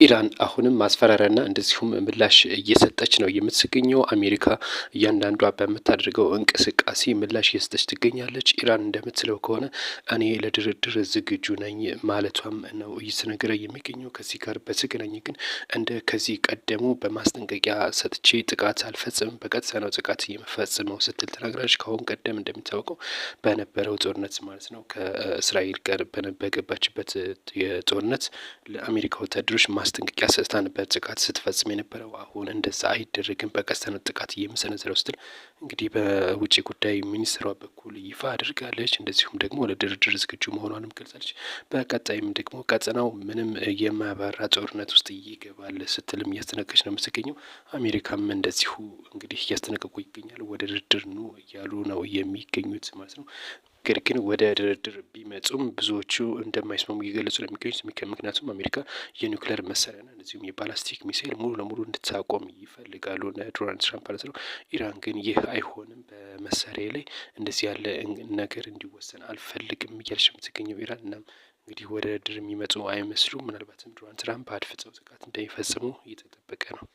ኢራን አሁንም ማስፈራሪያና እንደዚሁም ምላሽ እየሰጠች ነው የምትገኘው። አሜሪካ እያንዳንዷ በምታደርገው እንቅስቃሴ ምላሽ እየሰጠች ትገኛለች። ኢራን እንደምትለው ከሆነ እኔ ለድርድር ዝግጁ ነኝ ማለቷም ነው እየተነገረ የሚገኘው። ከዚህ ጋር በተገናኘ ግን እንደ ከዚህ ቀደሙ በማስጠንቀቂያ ሰጥቼ ጥቃት አልፈጽምም፣ በቀጥታ ነው ጥቃት የምፈጽመው ስትል ተናግራለች። ከአሁን ቀደም እንደሚታወቀው በነበረው ጦርነት ማለት ነው ከእስራኤል ጋር በገባችበት የጦርነት ለአሜሪካ ወታደሮች ማስጠንቀቂያ ሰጥታ ነበር ጥቃት ስትፈጽም የነበረው። አሁን እንደዛ አይደረግም፣ በቀጥታ ነው ጥቃት የምሰነዝረው ስትል እንግዲህ በውጭ ጉዳይ ሚኒስትሯ በኩል ይፋ አድርጋለች። እንደዚሁም ደግሞ ለድርድር ዝግጁ መሆኗንም ገልጻለች። በቀጣይም ደግሞ ቀጠናው ምንም የማያባራ ጦርነት ውስጥ ይገባል ስትልም እያስጠነቀቀች ነው የምትገኘው። አሜሪካም እንደዚሁ እንግዲህ እያስጠነቀቁ ይገኛሉ። ወደ ድርድር ኑ እያሉ ነው የሚገኙት ማለት ነው። ነገር ግን ወደ ድርድር ቢመጡም ብዙዎቹ እንደማይስማሙ እየገለጹ ነው የሚገኙት። ምክንያቱም አሜሪካ የኒውክሌር መሳሪያና እንደዚሁም የባላስቲክ ሚሳይል ሙሉ ለሙሉ እንድታቆም ይፈልጋሉ ዶናልድ ትራምፕ ማለት ነው። ኢራን ግን ይህ አይሆንም፣ በመሳሪያ ላይ እንደዚህ ያለ ነገር እንዲወሰን አልፈልግም እያለች የምትገኘው ኢራን። እናም እንግዲህ ወደ ድርድር የሚመጡ አይመስሉም። ምናልባትም ዶናልድ ትራምፕ አድፍጠው ጥቃት እንደሚፈጽሙ እየተጠበቀ ነው።